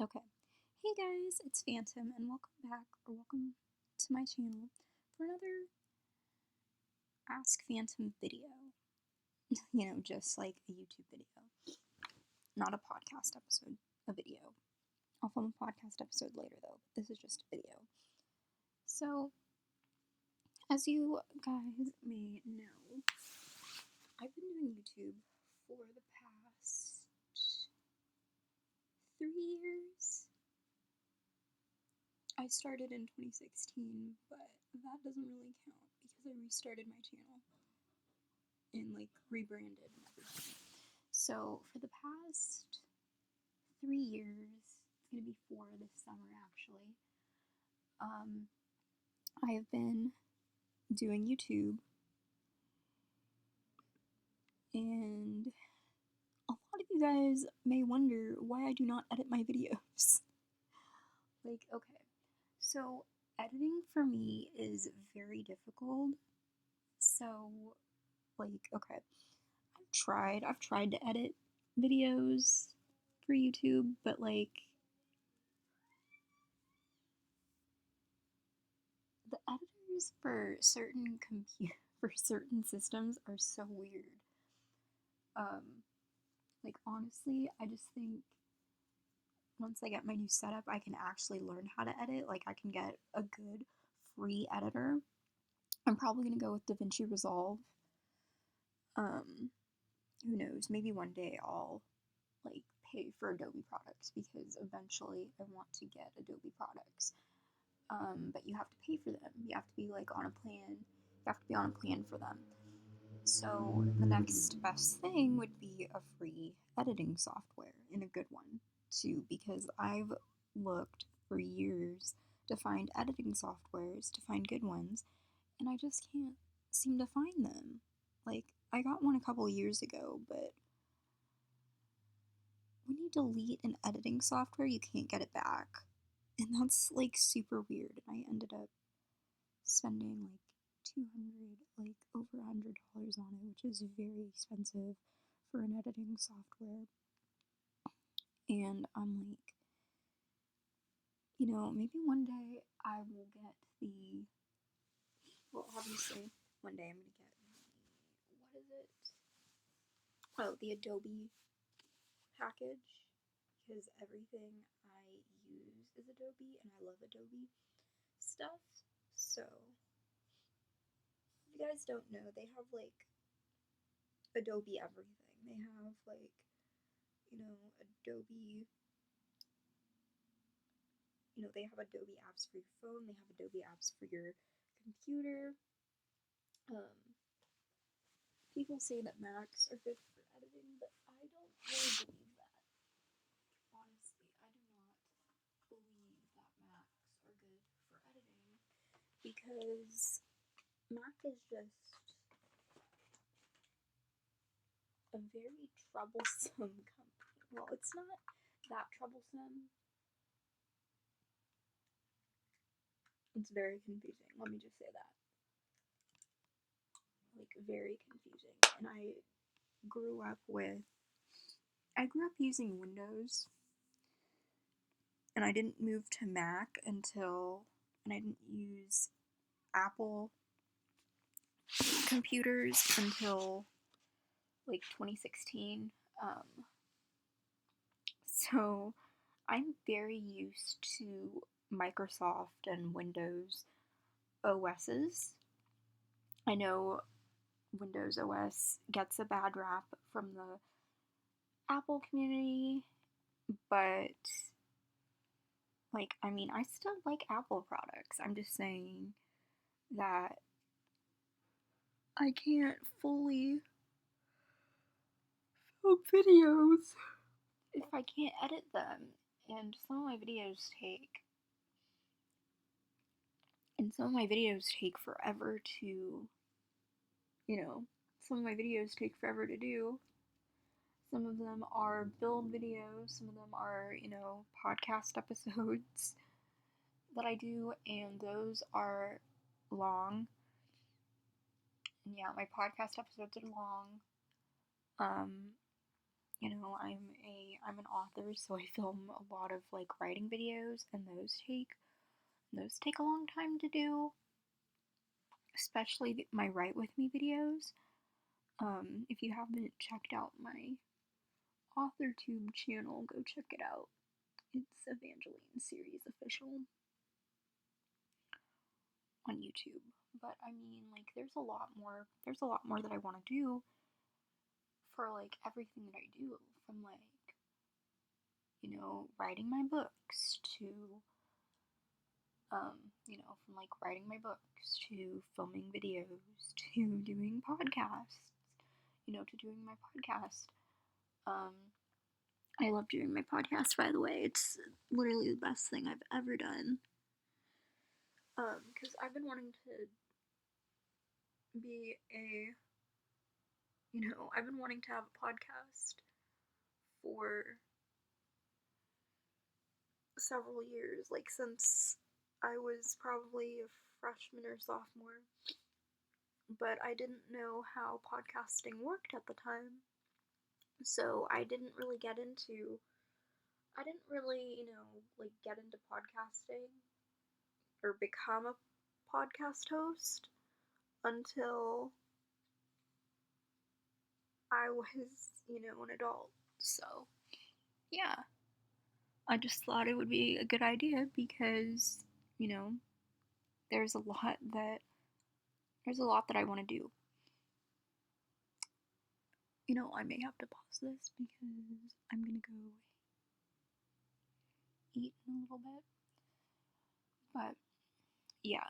Okay. Hey guys, it's Phantom, and welcome back, or welcome to my channel for another Ask Phantom video. Just like a YouTube video. Not a podcast episode, a video. I'll film a podcast episode later though, but this is just a video. So, as you guys may know, I've been doing YouTube for the past 3 years. I started in 2016, but that doesn't really count because I restarted my channel and rebranded and everything. So for the past 3 years, it's gonna be 4 this summer actually. I have been doing YouTube, and a lot of you guys may wonder why I do not edit my videos. Okay, so editing for me is very difficult. So, okay, I've tried to edit videos for YouTube, but the editors for certain systems are so weird. Honestly, I just think once I get my new setup, I can actually learn how to edit. I can get a good free editor. I'm probably gonna go with DaVinci Resolve. Who knows? Maybe one day I'll pay for Adobe products because eventually I want to get Adobe products. But you have to pay for them. You have to be on a plan. You have to be on a plan for them. So the next best thing would be a free editing software, and a good one too, because I've looked for years to find editing softwares, to find good ones, and I just can't seem to find them. I got one a couple years ago, but when you delete an editing software, you can't get it back. And that's super weird. And I ended up spending over $100 on it, which is very expensive for an editing software. And I'm maybe one day I will get obviously, one day I'm gonna get what is it? Oh, the Adobe package, because everything I use is Adobe, and I love Adobe stuff. So, if you guys don't know, they have Adobe everything. They have Adobe, they have Adobe apps for your phone, they have Adobe apps for your computer. People say that Macs are good for editing, but I don't really believe that. Honestly, I do not believe that Macs are good for editing because Mac is just a very troublesome company. Well, it's not that troublesome. It's very confusing. Let me just say that. Very confusing. And I grew up using Windows, and I didn't move to Mac and I didn't use Apple computers until 2016. So I'm very used to Microsoft and Windows OSs. I know Windows OS gets a bad rap from the Apple community, but I still like Apple products. I'm just saying that I can't fully film videos if I can't edit them. And some of my videos take forever to, some of my videos take forever to do. Some of them are build videos, some of them are, podcast episodes that I do, and those are long. And yeah, my podcast episodes are long. I'm an author, so I film a lot of like writing videos, and those take a long time to do, especially my Write With Me videos. If you haven't checked out my AuthorTube channel, go check it out. It's Evangeline Series Official on YouTube. But I mean, like, there's a lot more that I want to do for like everything that I do, from like, writing my books to from like writing my books to filming videos to doing podcasts, to doing my podcast. I love doing my podcast, by the way. It's literally the best thing I've ever done. Because I've been wanting to be I've been wanting to have a podcast for several years, like since I was probably a freshman or sophomore. But I didn't know how podcasting worked at the time. So I didn't really get into podcasting or become a podcast host until I was, an adult. So, yeah. I just thought it would be a good idea because, there's a lot that I want to do. I may have to pause this because I'm gonna go eat in a little bit. But yeah,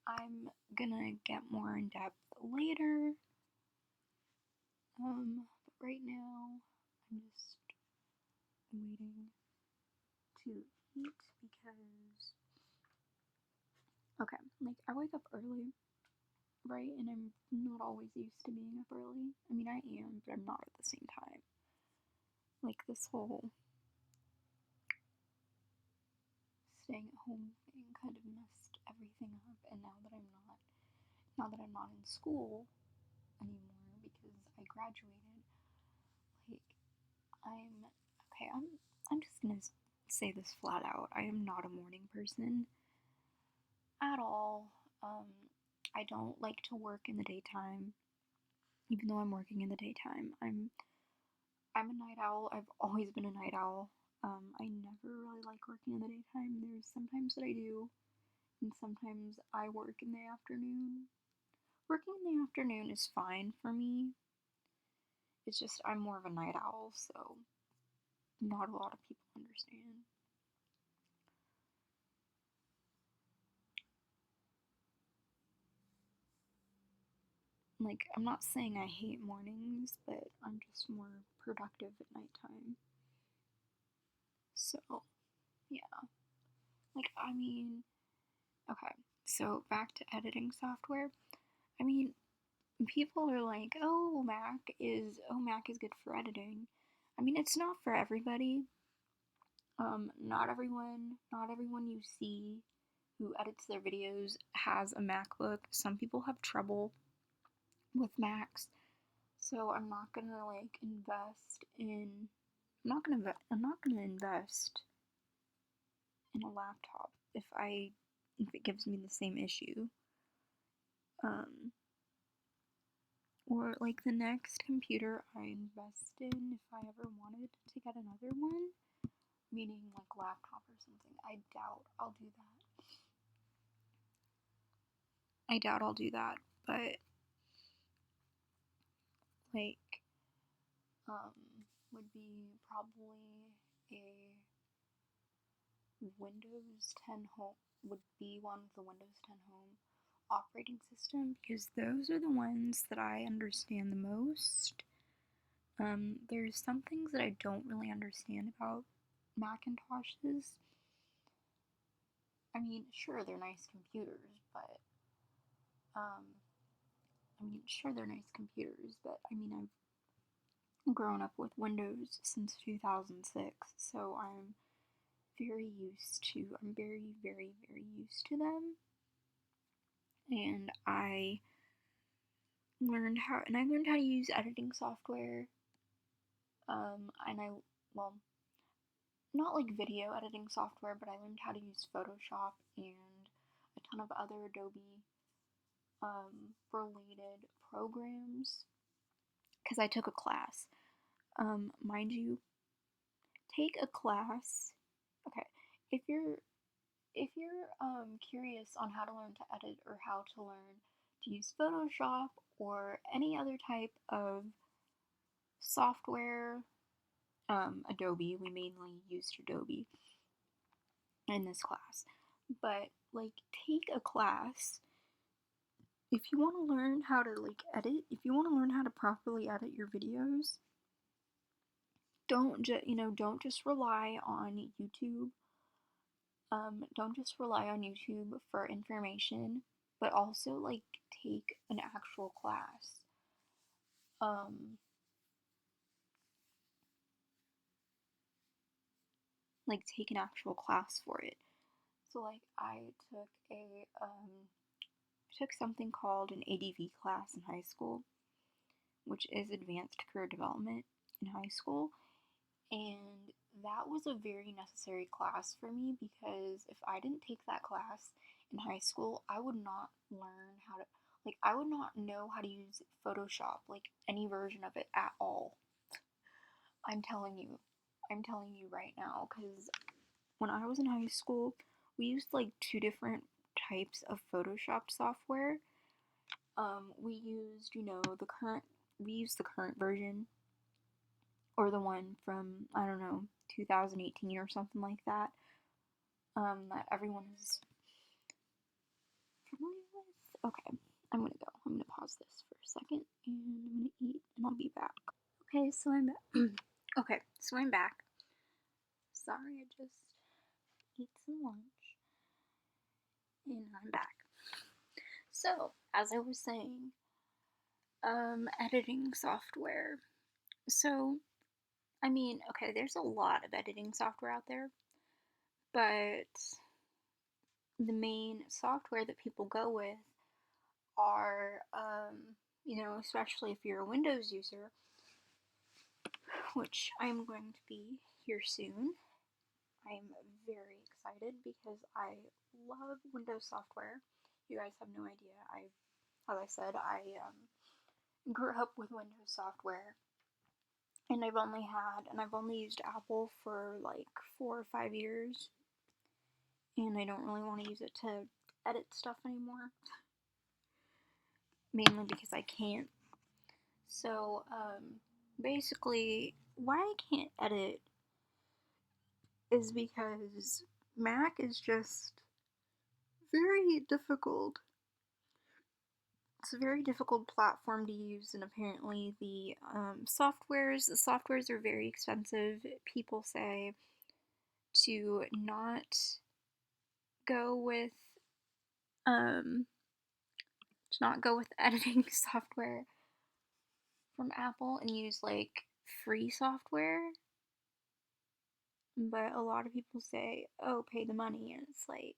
I'm gonna get more in depth later. But right now, I'm just waiting to eat because, okay, like I wake up early, right? And I'm not always used to being up early. I mean, I am, but I'm not at the same time. Like this whole staying at home thing kind of messed everything up. And now that I'm not in school anymore because I graduated, like I'm just gonna say this flat out. I am not a morning person at all. I don't like to work in the daytime, even though I'm working in the daytime. I'm a night owl. I've always been a night owl. I never really like working in the daytime. There's sometimes that I do, and sometimes I work in the afternoon. Working in the afternoon is fine for me. It's just I'm more of a night owl, so not a lot of people understand. Like, I'm not saying I hate mornings, but I'm just more productive at nighttime. So, yeah. Like, I mean, okay, so back to editing software. I mean, people are like, Mac is good for editing. I mean, it's not for everybody. Not everyone you see who edits their videos has a MacBook. Some people have trouble with Macs. So I'm not gonna like invest in I'm not gonna invest in a laptop if it gives me the same issue. Or like the next computer I invest in, if I ever wanted to get another one, meaning like laptop or something, I doubt I'll do that. But like would be probably a Windows 10 Home, would be one with the Windows 10 Home operating system, because those are the ones that I understand the most. There's some things that I don't really understand about Macintoshes. I mean, sure, they're nice computers, but I mean, I've grown up with Windows since 2006, so I'm very, very, very used to them. And I learned how to use editing software And well, not like video editing software, but I learned how to use Photoshop and a ton of other Adobe related programs because I took a class. Mind you, take a class. Okay, if you're curious on how to learn to edit or how to learn to use Photoshop or any other type of software, Adobe, we mainly used Adobe in this class, but like take a class if you want to learn how to like edit, if you want to learn how to properly edit your videos. Don't just rely on YouTube. Don't just rely on YouTube for information, but also like take an actual class. Like take an actual class for it. So like I took something called an ADV class in high school, which is Advanced Career Development in high school, and that was a very necessary class for me because if I didn't take that class in high school, I would not learn how to, like, I would not know how to use Photoshop, like, any version of it at all. I'm telling you. I'm telling you right now, because when I was in high school, we used, like, two different types of Photoshop software. We used, we used the current version, or the one from, I don't know, 2018 or something like that, that everyone is familiar with. Okay, I'm gonna go. I'm gonna pause this for a second, and I'm gonna eat, and I'll be back. Okay, so I'm back. Okay, so I'm back. Sorry, I just ate some lunch, and I'm back. So, as I was saying, editing software. So, I mean, okay, there's a lot of editing software out there, but the main software that people go with are, especially if you're a Windows user, which I'm going to be here soon. I'm very excited because I love Windows software. You guys have no idea. As I said, I grew up with Windows software, and I've only used Apple for like 4 or 5 years, and I don't really want to use it to edit stuff anymore, mainly because I can't. So, basically, why I can't edit is because Mac is just very difficult. It's a very difficult platform to use, and apparently the softwares are very expensive. People say to not go with um editing software from Apple and use like free software. But a lot of people say, "Oh, pay the money," and it's like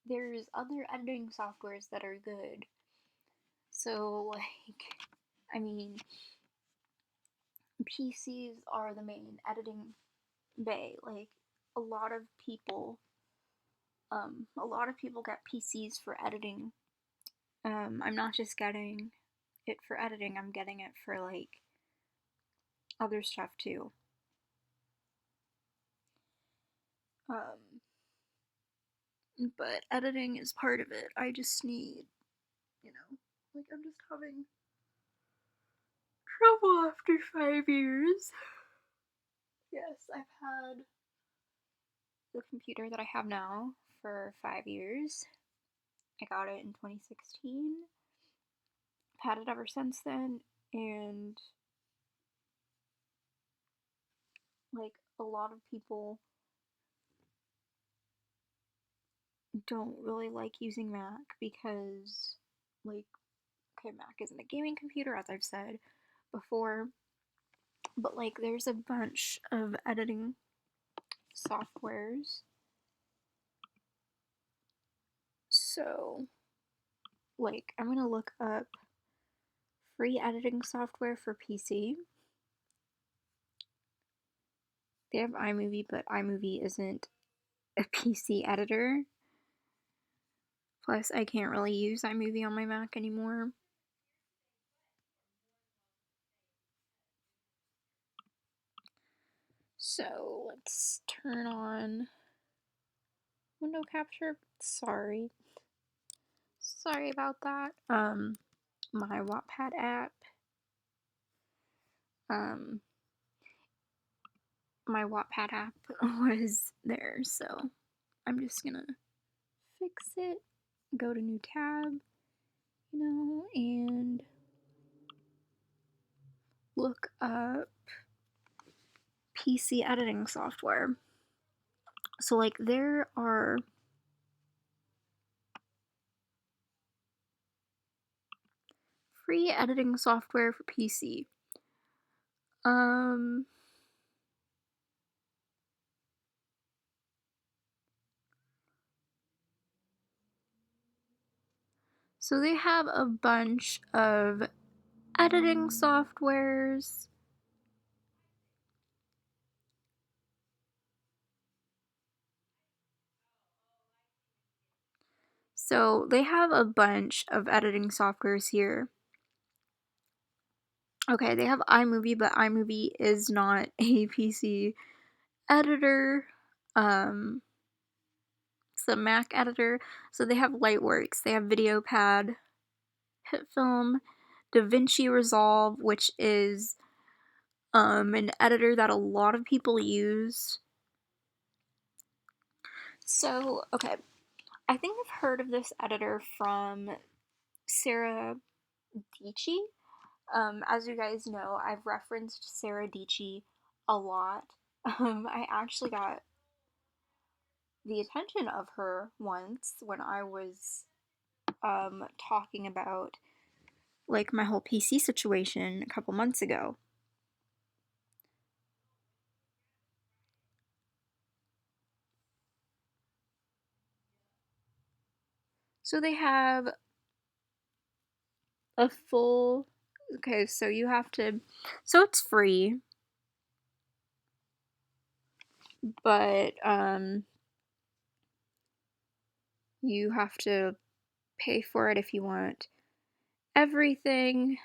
there's other editing softwares that are good. So like, I mean, PCs are the main editing bay. Like a lot of people, get PCs for editing. I'm not just getting it for editing. I'm getting it for like other stuff too. Um, but editing is part of it. I just need, like I'm just having trouble after 5 years. Yes, I've had the computer that I have now for 5 years. I got it in 2016. I've had it ever since then, and like a lot of people don't really like using Mac because, like, okay, Mac isn't a gaming computer, as I've said before, but like, there's a bunch of editing softwares. So, like, I'm gonna look up free editing software for PC. They have iMovie, but iMovie isn't a PC editor. Plus, I can't really use iMovie on my Mac anymore. So let's turn on window capture. Sorry about that. My Wattpad app. My Wattpad app was there, so I'm just gonna fix it. Go to new tab, and look up PC editing software. So, like, there are free editing software for PC. So they have a bunch of editing softwares. So they have a bunch of editing softwares here. Okay, they have iMovie, but iMovie is not a PC editor. It's a Mac editor. So they have Lightworks, they have VideoPad, HitFilm, DaVinci Resolve, which is an editor that a lot of people use. So, okay, I think I've heard of this editor from Sarah Dietschy. As you guys know, I've referenced Sarah Dietschy a lot. I actually got the attention of her once when I was talking about like my whole PC situation a couple months ago. So they have a full, okay, so you have to, so it's free, but you have to pay for it if you want everything.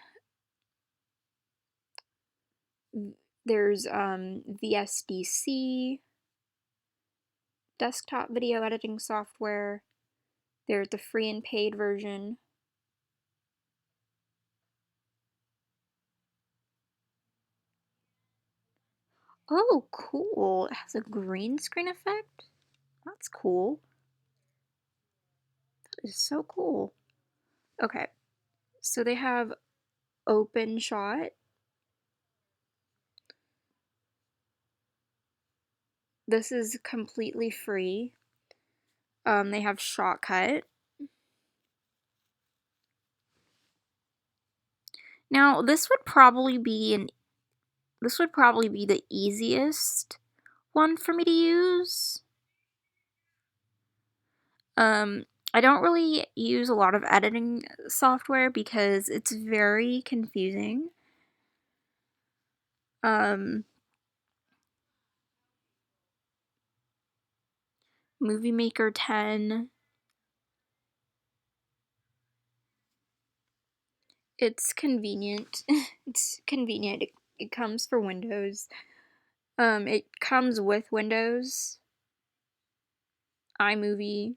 There's VSDC, desktop video editing software. There's the free and paid version. Oh, cool. It has a green screen effect? That's cool. That is so cool. Okay, so they have OpenShot. This is completely free. They have Shotcut. Now, this would probably be the easiest one for me to use. I don't really use a lot of editing software because it's very confusing. Movie Maker 10. It's convenient. It's convenient. It comes for Windows. It comes with Windows, iMovie.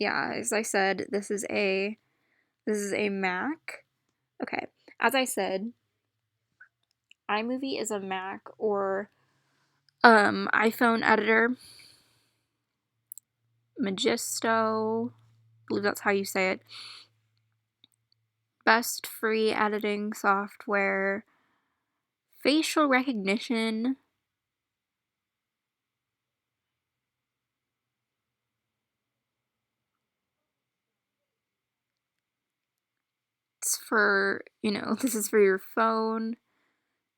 Yeah, as I said, this is a Mac. Okay, as I said, iMovie is a Mac or iPhone editor. Magisto, I believe that's how you say it. Best free editing software. Facial recognition. It's for, this is for your phone.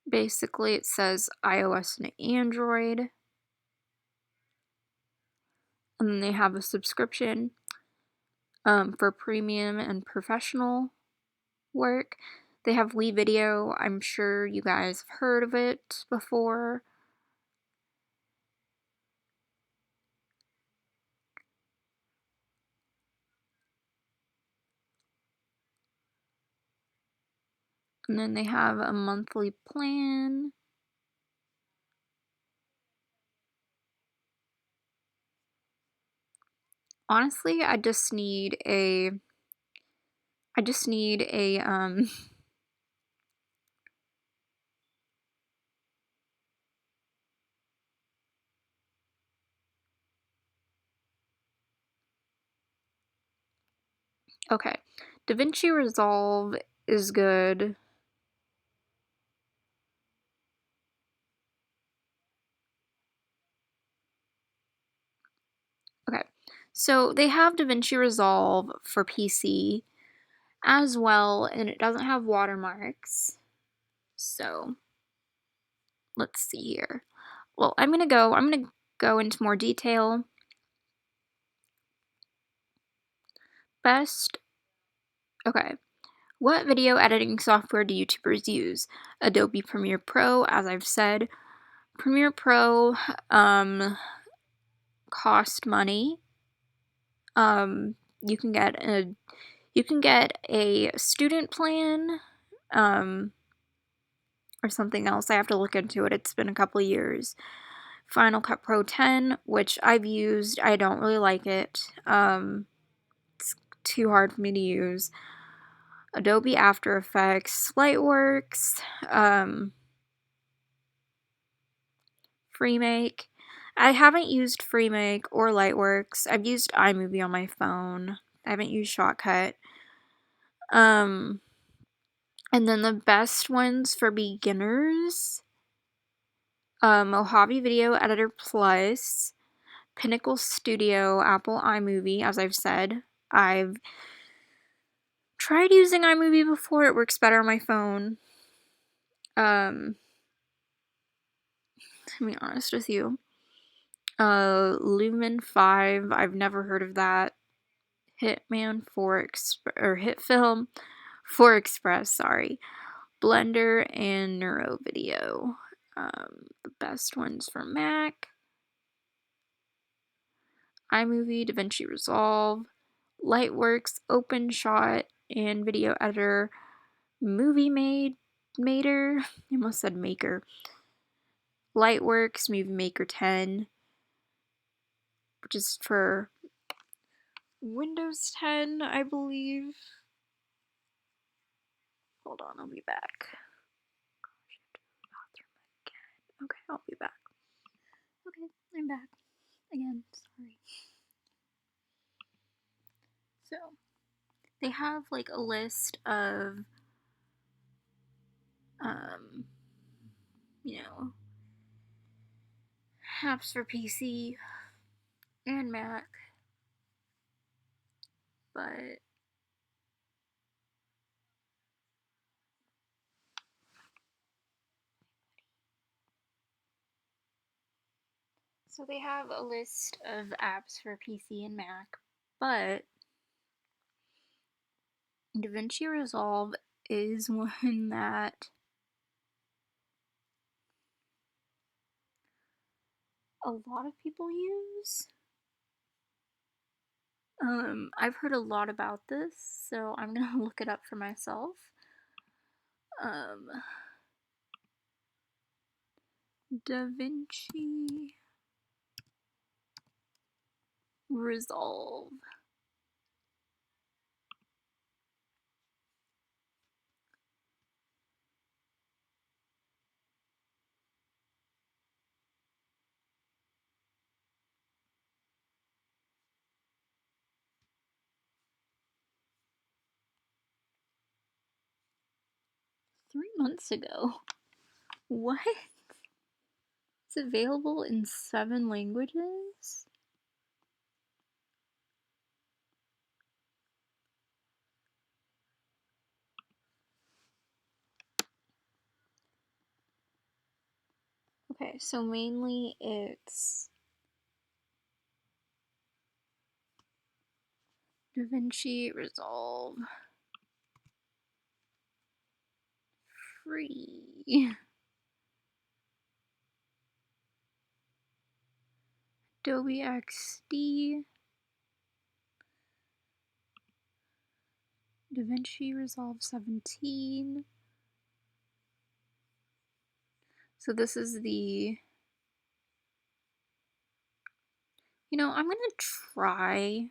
Basically, it says iOS and Android. And then they have a subscription. for premium and professional work. They have Lee Video. I'm sure you guys have heard of it before. And then they have a monthly plan. Honestly, I just need a okay. DaVinci Resolve is good. Okay, so they have DaVinci Resolve for PC as well, and it doesn't have watermarks. So let's see here. Well, I'm gonna go into more detail. Okay. What video editing software do YouTubers use? Adobe Premiere Pro, as I've said. Premiere Pro cost money. You can get a student plan, or something else. I have to look into it. It's been a couple years. Final Cut Pro 10, which I've used. I don't really like it. It's too hard for me to use. Adobe After Effects, Lightworks, Freemake. I haven't used Freemake or Lightworks. I've used iMovie on my phone. I haven't used Shotcut. And then the best ones for beginners, Mojave Video Editor Plus, Pinnacle Studio, Apple iMovie, as I've said. I've tried using iMovie before. It works better on my phone. To be honest with you. Lumen 5, I've never heard of that. Hitman 4 Hitfilm 4 Express, sorry. Blender and Neuro Video. The best ones for Mac. iMovie, DaVinci Resolve, Lightworks, OpenShot, and Video Editor. Movie Maker. I almost said Maker. Lightworks, Movie Maker 10, which is for Windows 10, I believe. Hold on, I'll be back. Okay, I'll be back. Okay, I'm back again. Sorry. So, they have like a list of, you know, apps for PC and Mac, but so they have a list of apps for PC and Mac, but DaVinci Resolve is one that a lot of people use. I've heard a lot about this, so I'm gonna look it up for myself. DaVinci Resolve. Three months ago. What? It's available in 7 languages? Okay, so mainly it's DaVinci Resolve. Free. Adobe XD. DaVinci Resolve 17. So this is the, I'm gonna try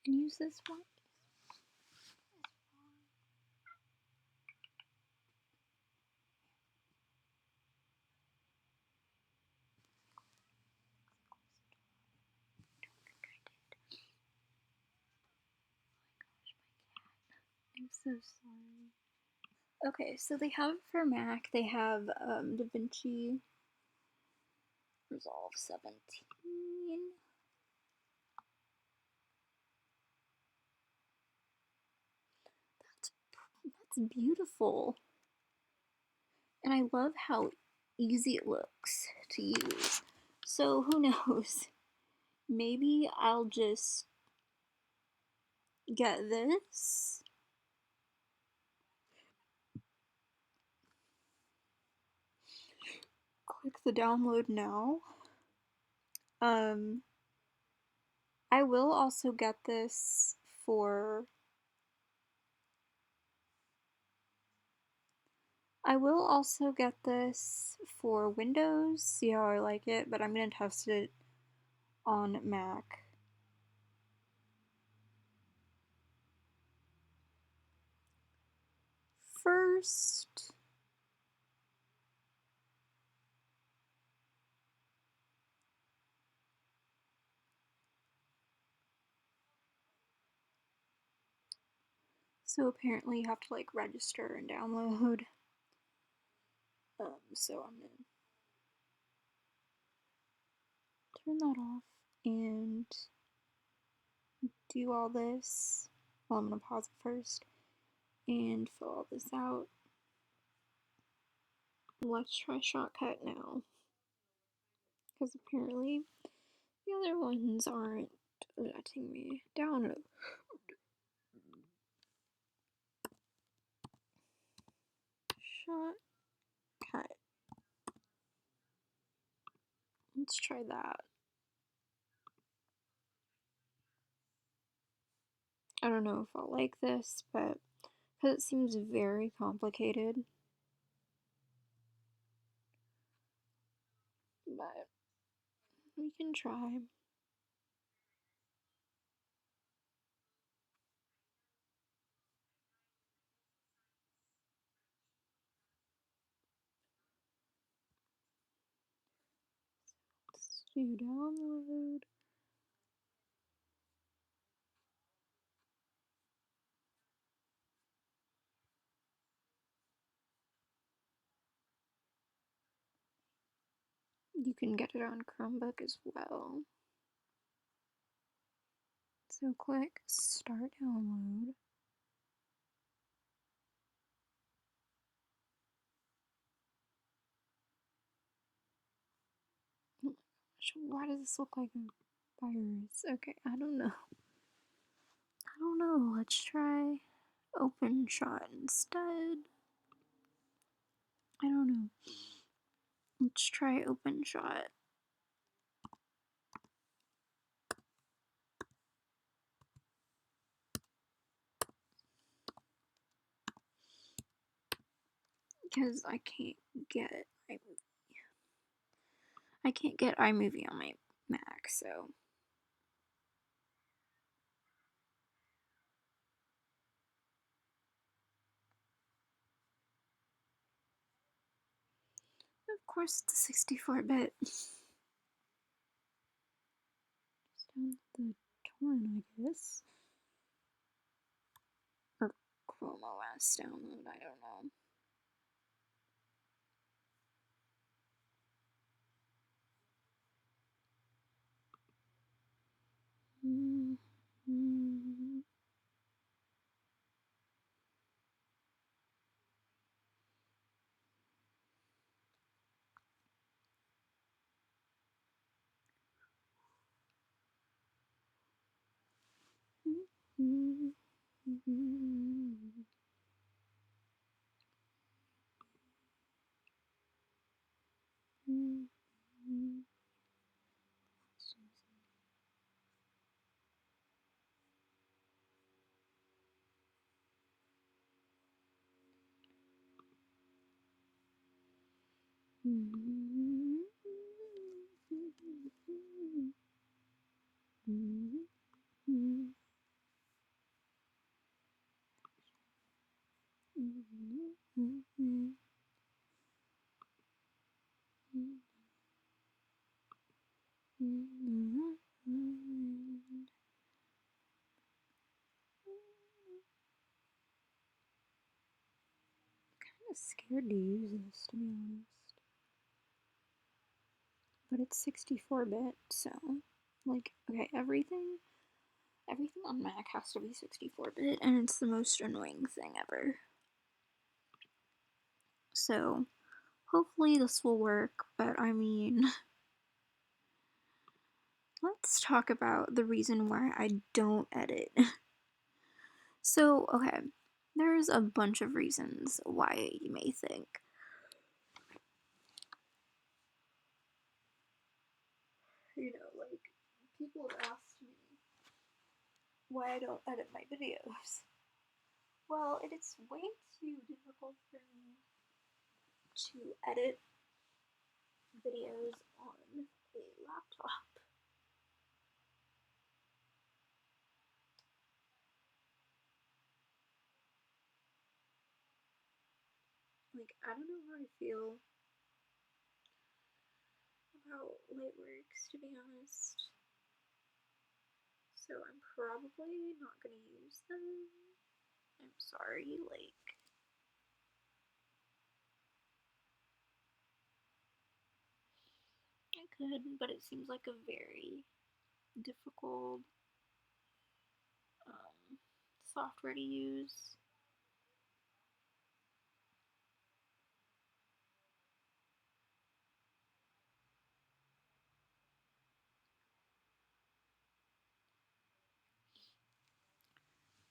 and use this one. I'm so sorry. Okay, so they have for Mac, they have DaVinci Resolve 17. That's beautiful. And I love how easy it looks to use. So who knows? Maybe I'll just get this. Click the download now. I will also get this for Windows, see how I like it, but I'm gonna test it on Mac. First. So apparently you have to like register and download. So I'm gonna turn that off and do all this. Well, I'm gonna pause it first and fill all this out. Let's try Shotcut now, because apparently the other ones aren't letting me download. Shotcut. Let's try that. I don't know if I'll like this, but because it seems very complicated. But we can try. Let's do download. You can get it on Chromebook as well. So click start download. Why does this look like a virus? Okay, I don't know. Let's try OpenShot instead. I don't know. Let's try OpenShot. Because I can't get iMovie on my Mac, so. Of course, it's 64-bit. Down the torrent, I guess. Or Chrome OS download, I don't know. Kind of scared to use this, to be honest. But it's 64-bit, so like, okay, everything on Mac has to be 64-bit, and it's the most annoying thing ever. So hopefully this will work, but I mean, let's talk about the reason why I don't edit. So, okay, there's a bunch of reasons why you may think. You know, like, people have asked me why I don't edit my videos. Well, it is way too difficult for me to edit videos on a laptop. Like, I don't know how I feel about Lightworks, to be honest. So I'm probably not gonna use them. I'm sorry, like, I could, but it seems like a very difficult software to use.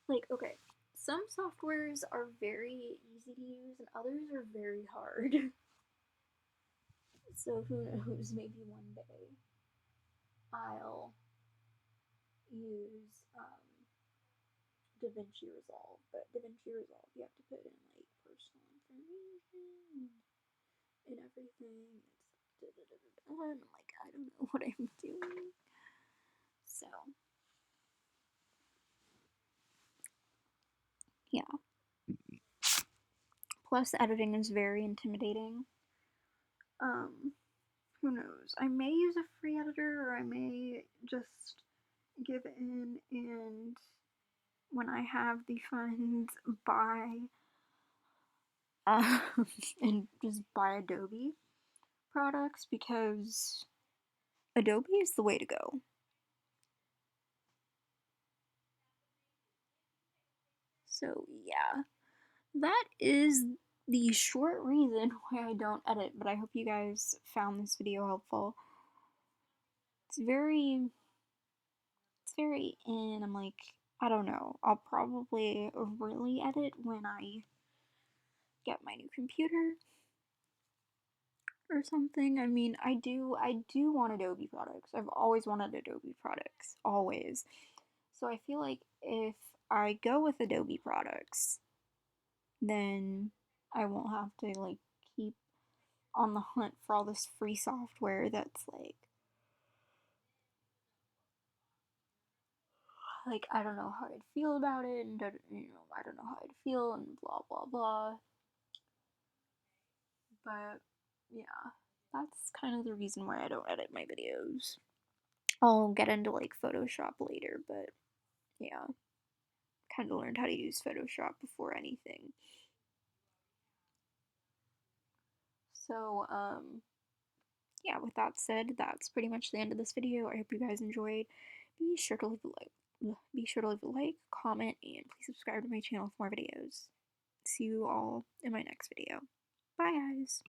Like, okay, some softwares are very easy to use and others are very hard. So who knows, maybe one day I'll use DaVinci Resolve, but DaVinci Resolve you have to put in like personal information and everything. It's and I'm like, I don't know what I'm doing. So yeah. Plus editing is very intimidating. Who knows? I may use a free editor or I may just give in and when I have the funds buy uh, and just buy Adobe products because Adobe is the way to go. So yeah, that is the short reason why I don't edit, but I hope you guys found this video helpful. It's very in, I'm like, I don't know. I'll probably really edit when I get my new computer or something. I mean, I do want Adobe products. I've always wanted Adobe products, always. So I feel like if I go with Adobe products, then I won't have to like keep on the hunt for all this free software that's like I don't know how I'd feel about it and I don't know how I'd feel and blah blah blah. But yeah, that's kind of the reason why I don't edit my videos. I'll get into like Photoshop later, but yeah, kind of learned how to use Photoshop before anything. So, yeah, with that said, that's pretty much the end of this video. I hope you guys enjoyed. Be sure to leave a like, comment, and please subscribe to my channel for more videos. See you all in my next video. Bye, guys.